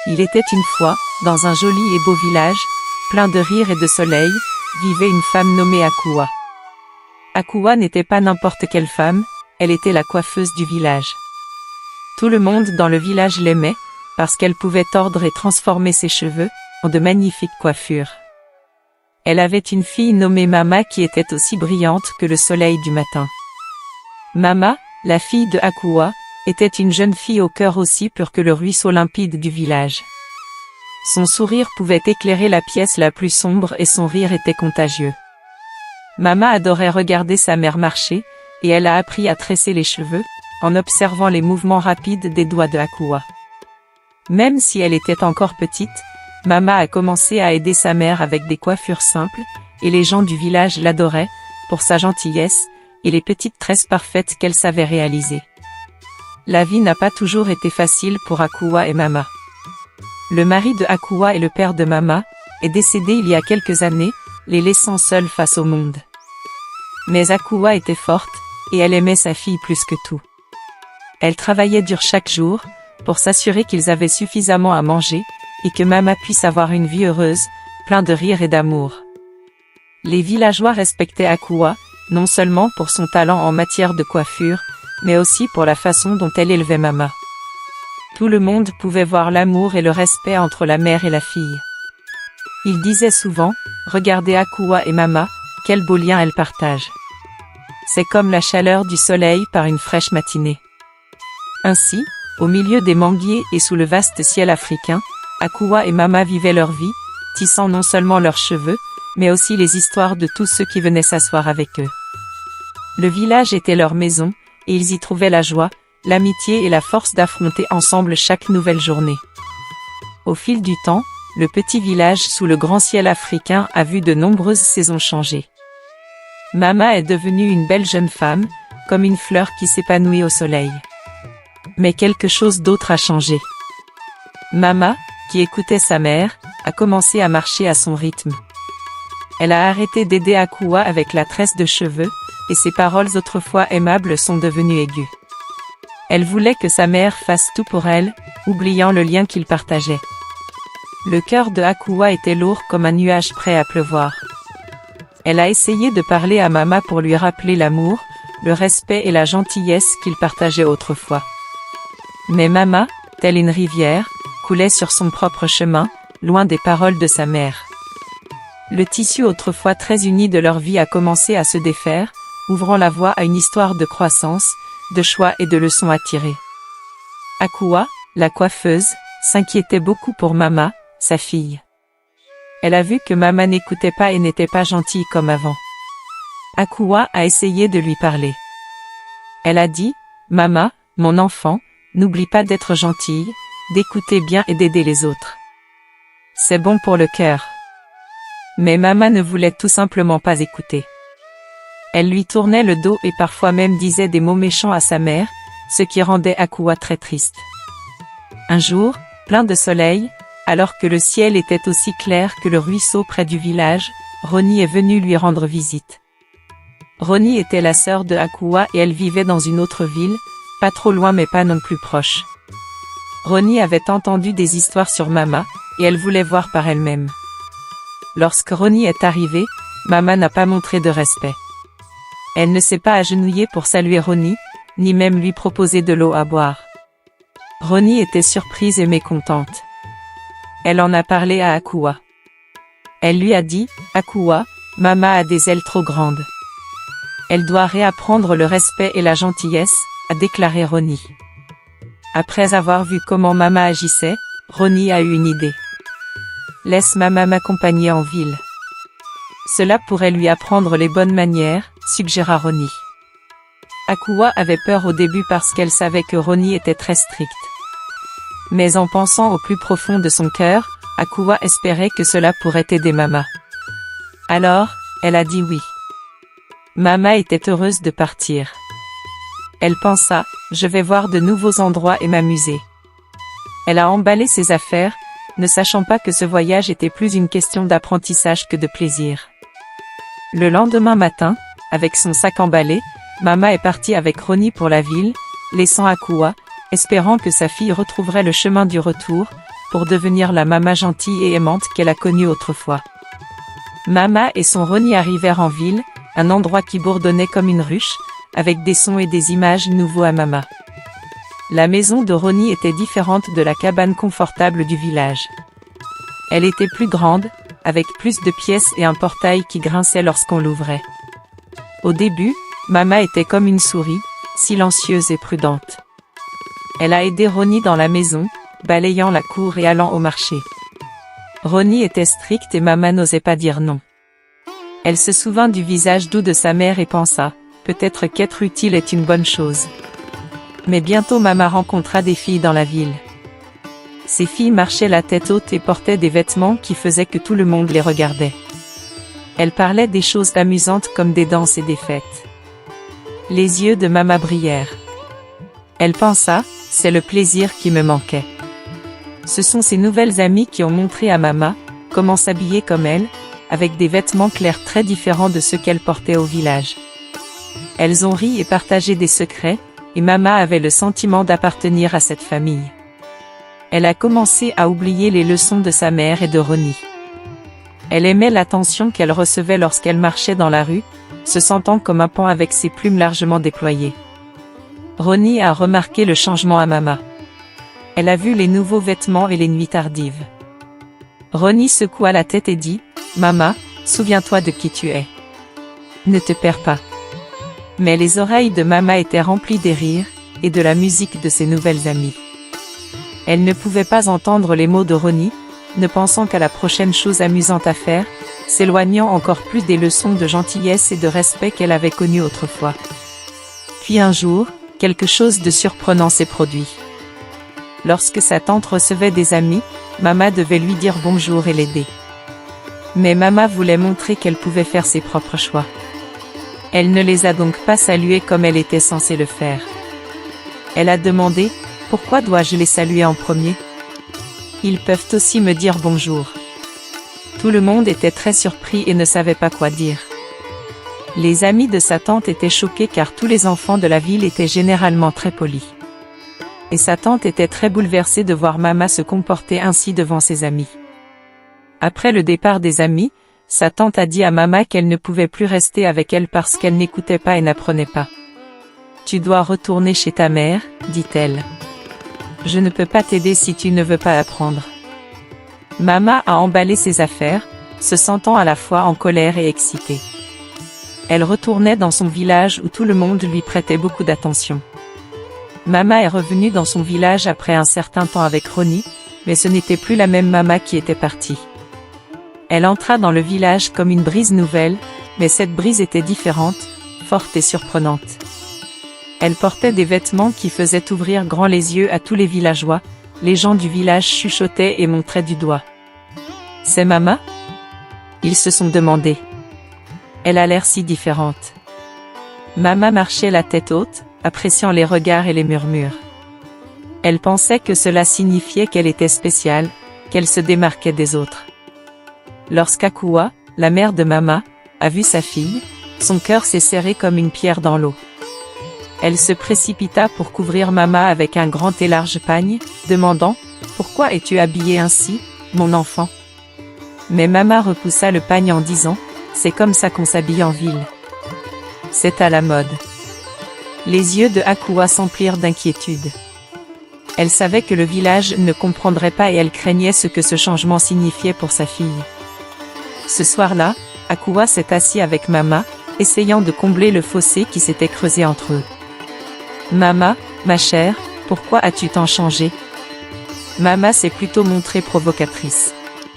Il était une fois, dans un joli et beau village, plein de rire et de soleil, vivait une femme nommée Akua. Akua n'était pas n'importe quelle femme, elle était la coiffeuse du village. Tout le monde dans le village l'aimait, parce qu'elle pouvait tordre et transformer ses cheveux en de magnifiques coiffures. Elle avait une fille nommée Mama qui était aussi brillante que le soleil du matin. Mama, la fille de Akua, était une jeune fille au cœur aussi pur que le ruisseau limpide du village. Son sourire pouvait éclairer la pièce la plus sombre et son rire était contagieux. Mama adorait regarder sa mère marcher, et elle a appris à tresser les cheveux, en observant les mouvements rapides des doigts de Akua. Même si elle était encore petite, Mama a commencé à aider sa mère avec des coiffures simples, et les gens du village l'adoraient, pour sa gentillesse, et les petites tresses parfaites qu'elle savait réaliser. La vie n'a pas toujours été facile pour Akua et Mama. Le mari de Akua et le père de Mama est décédé il y a quelques années, les laissant seuls face au monde. Mais Akua était forte, et elle aimait sa fille plus que tout. Elle travaillait dur chaque jour, pour s'assurer qu'ils avaient suffisamment à manger, et que Mama puisse avoir une vie heureuse, plein de rire et d'amour. Les villageois respectaient Akua, non seulement pour son talent en matière de coiffure, mais aussi pour la façon dont elle élevait Mama. Tout le monde pouvait voir l'amour et le respect entre la mère et la fille. Il disait souvent, « Regardez Akua et Mama, quel beau lien elles partagent. C'est comme la chaleur du soleil par une fraîche matinée. » Ainsi, au milieu des manguiers et sous le vaste ciel africain, Akua et Mama vivaient leur vie, tissant non seulement leurs cheveux, mais aussi les histoires de tous ceux qui venaient s'asseoir avec eux. Le village était leur maison, et ils y trouvaient la joie, l'amitié et la force d'affronter ensemble chaque nouvelle journée. Au fil du temps, le petit village sous le grand ciel africain a vu de nombreuses saisons changer. Mama est devenue une belle jeune femme, comme une fleur qui s'épanouit au soleil. Mais quelque chose d'autre a changé. Mama, qui écoutait sa mère, a commencé à marcher à son rythme. Elle a arrêté d'aider Akua avec la tresse de cheveux, et ses paroles autrefois aimables sont devenues aiguës. Elle voulait que sa mère fasse tout pour elle, oubliant le lien qu'ils partageaient. Le cœur de Akua était lourd comme un nuage prêt à pleuvoir. Elle a essayé de parler à Mama pour lui rappeler l'amour, le respect et la gentillesse qu'ils partageaient autrefois. Mais Mama, telle une rivière, coulait sur son propre chemin, loin des paroles de sa mère. Le tissu autrefois très uni de leur vie a commencé à se défaire, ouvrant la voie à une histoire de croissance, de choix et de leçons à tirer. Akua, la coiffeuse, s'inquiétait beaucoup pour Mama, sa fille. Elle a vu que Mama n'écoutait pas et n'était pas gentille comme avant. Akua a essayé de lui parler. Elle a dit, « Mama, mon enfant, n'oublie pas d'être gentille, d'écouter bien et d'aider les autres. C'est bon pour le cœur. » Mais Mama ne voulait tout simplement pas écouter. Elle lui tournait le dos et parfois même disait des mots méchants à sa mère, ce qui rendait Akua très triste. Un jour, plein de soleil, alors que le ciel était aussi clair que le ruisseau près du village, Roni est venue lui rendre visite. Roni était la sœur de Akua et elle vivait dans une autre ville, pas trop loin mais pas non plus proche. Roni avait entendu des histoires sur Mama, et elle voulait voir par elle-même. Lorsque Roni est arrivée, Mama n'a pas montré de respect. Elle ne s'est pas agenouillée pour saluer Roni, ni même lui proposer de l'eau à boire. Roni était surprise et mécontente. Elle en a parlé à Akua. Elle lui a dit, « Akua, Mama a des ailes trop grandes. Elle doit réapprendre le respect et la gentillesse », a déclaré Roni. Après avoir vu comment Mama agissait, Roni a eu une idée. « Laisse Mama m'accompagner en ville. Cela pourrait lui apprendre les bonnes manières », suggéra Roni. Akua avait peur au début parce qu'elle savait que Roni était très stricte. Mais en pensant au plus profond de son cœur, Akua espérait que cela pourrait aider Mama. Alors, elle a dit oui. Mama était heureuse de partir. Elle pensa, je vais voir de nouveaux endroits et m'amuser. Elle a emballé ses affaires, ne sachant pas que ce voyage était plus une question d'apprentissage que de plaisir. Le lendemain matin, avec son sac emballé, Mama est partie avec Roni pour la ville, laissant Akua, espérant que sa fille retrouverait le chemin du retour, pour devenir la Mama gentille et aimante qu'elle a connue autrefois. Mama et son Ronnie arrivèrent en ville, un endroit qui bourdonnait comme une ruche, avec des sons et des images nouveaux à Mama. La maison de Ronnie était différente de la cabane confortable du village. Elle était plus grande, avec plus de pièces et un portail qui grinçait lorsqu'on l'ouvrait. Au début, Mama était comme une souris, silencieuse et prudente. Elle a aidé Ronnie dans la maison, balayant la cour et allant au marché. Ronnie était stricte et Mama n'osait pas dire non. Elle se souvint du visage doux de sa mère et pensa, peut-être qu'être utile est une bonne chose. Mais bientôt Mama rencontra des filles dans la ville. Ces filles marchaient la tête haute et portaient des vêtements qui faisaient que tout le monde les regardait. Elles parlaient des choses amusantes comme des danses et des fêtes. Les yeux de Mama brillèrent. Elle pensa, c'est le plaisir qui me manquait. Ce sont ces nouvelles amies qui ont montré à Mama comment s'habiller comme elle, avec des vêtements clairs très différents de ceux qu'elle portait au village. Elles ont ri et partagé des secrets, et Mama avait le sentiment d'appartenir à cette famille. Elle a commencé à oublier les leçons de sa mère et de Ronnie. Elle aimait l'attention qu'elle recevait lorsqu'elle marchait dans la rue, se sentant comme un paon avec ses plumes largement déployées. Ronnie a remarqué le changement à Mama. Elle a vu les nouveaux vêtements et les nuits tardives. Ronnie secoua la tête et dit, « Mama, souviens-toi de qui tu es. Ne te perds pas. » Mais les oreilles de Mama étaient remplies des rires, et de la musique de ses nouvelles amies. Elle ne pouvait pas entendre les mots de Ronnie, ne pensant qu'à la prochaine chose amusante à faire, s'éloignant encore plus des leçons de gentillesse et de respect qu'elle avait connues autrefois. Puis un jour, quelque chose de surprenant s'est produit. Lorsque sa tante recevait des amis, Mama devait lui dire bonjour et l'aider. Mais Mama voulait montrer qu'elle pouvait faire ses propres choix. Elle ne les a donc pas salués comme elle était censée le faire. Elle a demandé, « Pourquoi dois-je les saluer en premier? Ils peuvent aussi me dire bonjour. » Tout le monde était très surpris et ne savait pas quoi dire. Les amis de sa tante étaient choqués car tous les enfants de la ville étaient généralement très polis. Et sa tante était très bouleversée de voir Mama se comporter ainsi devant ses amis. Après le départ des amis, sa tante a dit à Mama qu'elle ne pouvait plus rester avec elle parce qu'elle n'écoutait pas et n'apprenait pas. « Tu dois retourner chez ta mère, dit-elle. Je ne peux pas t'aider si tu ne veux pas apprendre. » Mama a emballé ses affaires, se sentant à la fois en colère et excitée. Elle retournait dans son village où tout le monde lui prêtait beaucoup d'attention. Mama est revenue dans son village après un certain temps avec Ronnie, mais ce n'était plus la même Mama qui était partie. Elle entra dans le village comme une brise nouvelle, mais cette brise était différente, forte et surprenante. Elle portait des vêtements qui faisaient ouvrir grand les yeux à tous les villageois, les gens du village chuchotaient et montraient du doigt. « C'est Mama ?» Ils se sont demandé. Elle a l'air si différente. Mama marchait la tête haute, appréciant les regards et les murmures. Elle pensait que cela signifiait qu'elle était spéciale, qu'elle se démarquait des autres. Lorsqu'Akua, la mère de Mama, a vu sa fille, son cœur s'est serré comme une pierre dans l'eau. Elle se précipita pour couvrir Mama avec un grand et large pagne, demandant « Pourquoi es-tu habillée ainsi, mon enfant ?» Mais Mama repoussa le pagne en disant « C'est comme ça qu'on s'habille en ville. C'est à la mode. » Les yeux de Akua s'emplirent d'inquiétude. Elle savait que le village ne comprendrait pas et elle craignait ce que ce changement signifiait pour sa fille. Ce soir-là, Akua s'est assis avec Mama, essayant de combler le fossé qui s'était creusé entre eux. « Mama, ma chère, pourquoi as-tu tant changé ?» Mama s'est plutôt montrée provocatrice.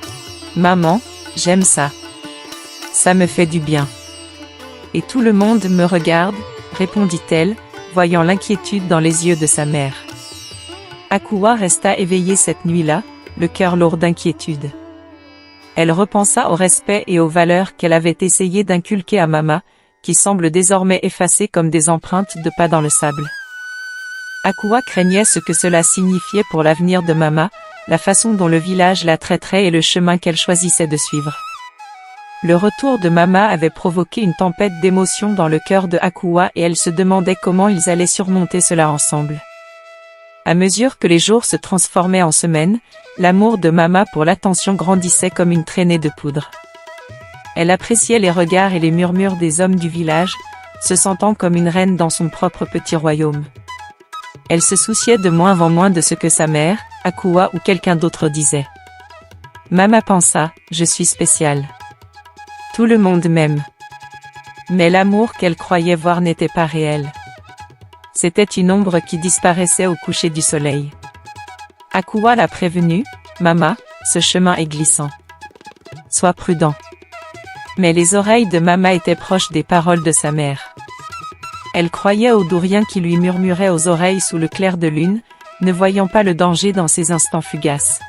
« Maman, j'aime ça. Ça me fait du bien. Et tout le monde me regarde, » répondit-elle, voyant l'inquiétude dans les yeux de sa mère. Akua resta éveillée cette nuit-là, le cœur lourd d'inquiétude. Elle repensa au respect et aux valeurs qu'elle avait essayé d'inculquer à Mama, qui semblent désormais effacées comme des empreintes de pas dans le sable. Akua craignait ce que cela signifiait pour l'avenir de Mama, la façon dont le village la traiterait et le chemin qu'elle choisissait de suivre. Le retour de Mama avait provoqué une tempête d'émotions dans le cœur de Akua et elle se demandait comment ils allaient surmonter cela ensemble. À mesure que les jours se transformaient en semaines, l'amour de Mama pour l'attention grandissait comme une traînée de poudre. Elle appréciait les regards et les murmures des hommes du village, se sentant comme une reine dans son propre petit royaume. Elle se souciait de moins en moins de ce que sa mère, Akua ou quelqu'un d'autre disait. Mama pensa, je suis spéciale. Tout le monde m'aime. Mais l'amour qu'elle croyait voir n'était pas réel. C'était une ombre qui disparaissait au coucher du soleil. Akua l'a prévenue, Mama, ce chemin est glissant. Sois prudent. Mais les oreilles de Mama étaient proches des paroles de sa mère. Elle croyait au doux rien qui lui murmurait aux oreilles sous le clair de lune, ne voyant pas le danger dans ces instants fugaces.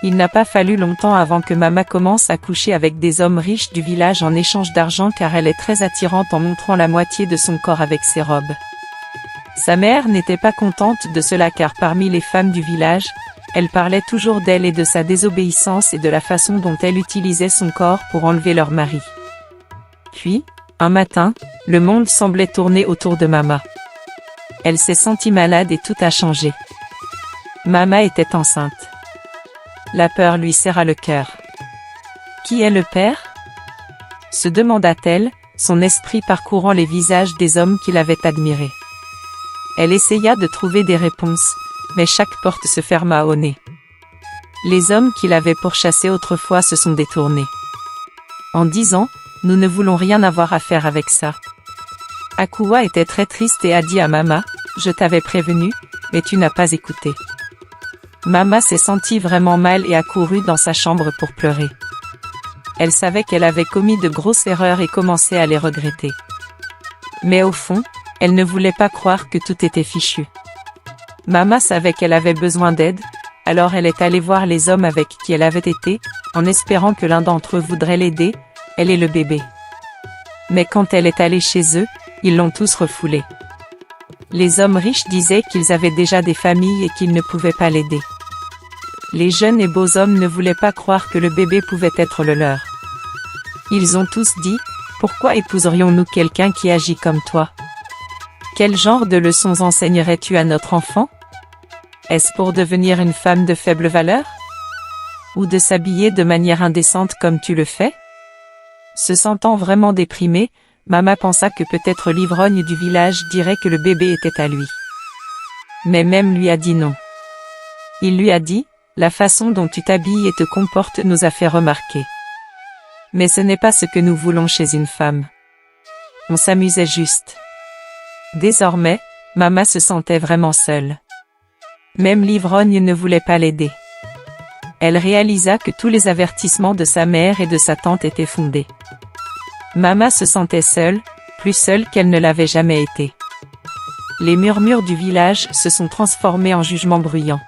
Il n'a pas fallu longtemps avant que Mama commence à coucher avec des hommes riches du village en échange d'argent car elle est très attirante en montrant la moitié de son corps avec ses robes. Sa mère n'était pas contente de cela car parmi les femmes du village, elle parlait toujours d'elle et de sa désobéissance et de la façon dont elle utilisait son corps pour enlever leur mari. Puis, un matin, le monde semblait tourner autour de Mama. Elle s'est sentie malade et tout a changé. Mama était enceinte. La peur lui serra le cœur. Qui est le père? Se demanda-t-elle, son esprit parcourant les visages des hommes qui l'avaient admirée. Elle essaya de trouver des réponses, mais chaque porte se ferma au nez. Les hommes qui l'avaient pourchassée autrefois se sont détournés. En disant, nous ne voulons rien avoir à faire avec ça. Akua était très triste et a dit à Mama, je t'avais prévenu, mais tu n'as pas écouté. Mama s'est sentie vraiment mal et a couru dans sa chambre pour pleurer. Elle savait qu'elle avait commis de grosses erreurs et commençait à les regretter. Mais au fond, elle ne voulait pas croire que tout était fichu. Mama savait qu'elle avait besoin d'aide, alors elle est allée voir les hommes avec qui elle avait été, en espérant que l'un d'entre eux voudrait l'aider, elle et le bébé. Mais quand elle est allée chez eux, ils l'ont tous refoulée. Les hommes riches disaient qu'ils avaient déjà des familles et qu'ils ne pouvaient pas l'aider. Les jeunes et beaux hommes ne voulaient pas croire que le bébé pouvait être le leur. Ils ont tous dit, pourquoi épouserions-nous quelqu'un qui agit comme toi? Quel genre de leçons enseignerais-tu à notre enfant? Est-ce pour devenir une femme de faible valeur? Ou de s'habiller de manière indécente comme tu le fais? Se sentant vraiment déprimée, Mama pensa que peut-être l'ivrogne du village dirait que le bébé était à lui. Mais même lui a dit non. Il lui a dit, la façon dont tu t'habilles et te comportes nous a fait remarquer. Mais ce n'est pas ce que nous voulons chez une femme. On s'amusait juste. Désormais, Mama se sentait vraiment seule. Même l'ivrogne ne voulait pas l'aider. Elle réalisa que tous les avertissements de sa mère et de sa tante étaient fondés. Mama se sentait seule, plus seule qu'elle ne l'avait jamais été. Les murmures du village se sont transformés en jugements bruyants.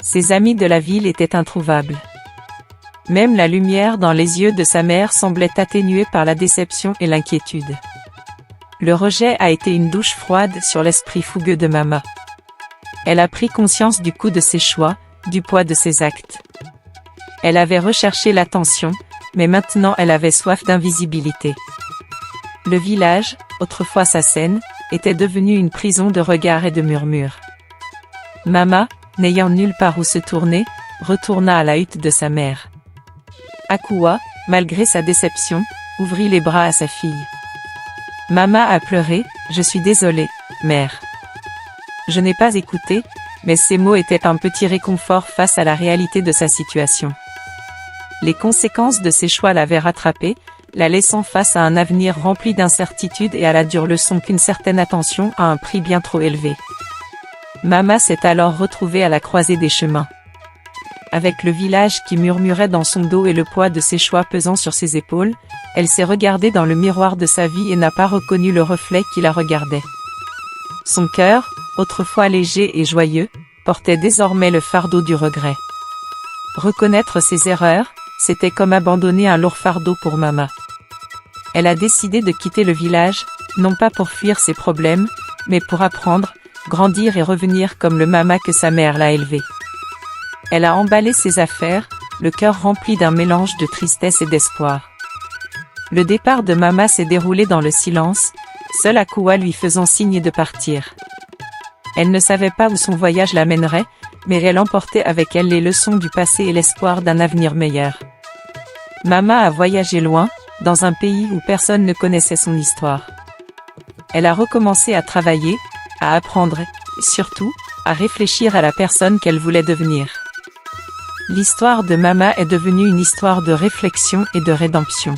Ses amis de la ville étaient introuvables. Même la lumière dans les yeux de sa mère semblait atténuée par la déception et l'inquiétude. Le rejet a été une douche froide sur l'esprit fougueux de Mama. Elle a pris conscience du coût de ses choix, du poids de ses actes. Elle avait recherché l'attention, mais maintenant elle avait soif d'invisibilité. Le village, autrefois sa scène, était devenu une prison de regards et de murmures. Mama, n'ayant nulle part où se tourner, retourna à la hutte de sa mère. Akua, malgré sa déception, ouvrit les bras à sa fille. Mama a pleuré, je suis désolée, mère. Je n'ai pas écouté, mais ces mots étaient un petit réconfort face à la réalité de sa situation. Les conséquences de ses choix l'avaient rattrapée, la laissant face à un avenir rempli d'incertitudes et à la dure leçon qu'une certaine attention a un prix bien trop élevé. Mama s'est alors retrouvée à la croisée des chemins. Avec le village qui murmurait dans son dos et le poids de ses choix pesant sur ses épaules, elle s'est regardée dans le miroir de sa vie et n'a pas reconnu le reflet qui la regardait. Son cœur, autrefois léger et joyeux, portait désormais le fardeau du regret. Reconnaître ses erreurs, c'était comme abandonner un lourd fardeau pour Mama. Elle a décidé de quitter le village, non pas pour fuir ses problèmes, mais pour apprendre, grandir et revenir comme le Mama que sa mère l'a élevée. Elle a emballé ses affaires, le cœur rempli d'un mélange de tristesse et d'espoir. Le départ de Mama s'est déroulé dans le silence, seule Akua lui faisant signe de partir. Elle ne savait pas où son voyage l'amènerait, mais elle emportait avec elle les leçons du passé et l'espoir d'un avenir meilleur. Mama a voyagé loin, dans un pays où personne ne connaissait son histoire. Elle a recommencé à travailler, à apprendre, et surtout, à réfléchir à la personne qu'elle voulait devenir. L'histoire de Mama est devenue une histoire de réflexion et de rédemption.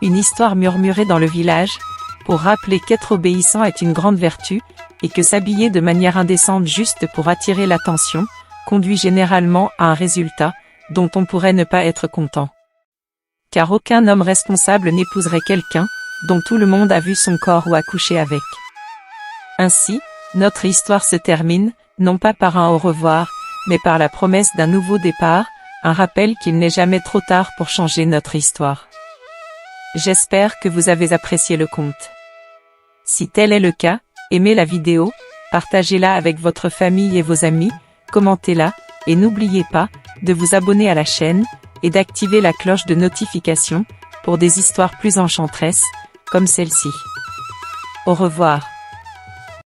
Une histoire murmurée dans le village, pour rappeler qu'être obéissant est une grande vertu, et que s'habiller de manière indécente juste pour attirer l'attention, conduit généralement à un résultat, dont on pourrait ne pas être content. Car aucun homme responsable n'épouserait quelqu'un, dont tout le monde a vu son corps ou a couché avec. Ainsi, notre histoire se termine, non pas par un au revoir, mais par la promesse d'un nouveau départ, un rappel qu'il n'est jamais trop tard pour changer notre histoire. J'espère que vous avez apprécié le conte. Si tel est le cas, aimez la vidéo, partagez-la avec votre famille et vos amis, commentez-la, et n'oubliez pas de vous abonner à la chaîne, et d'activer la cloche de notification, pour des histoires plus enchanteresses, comme celle-ci. Au revoir.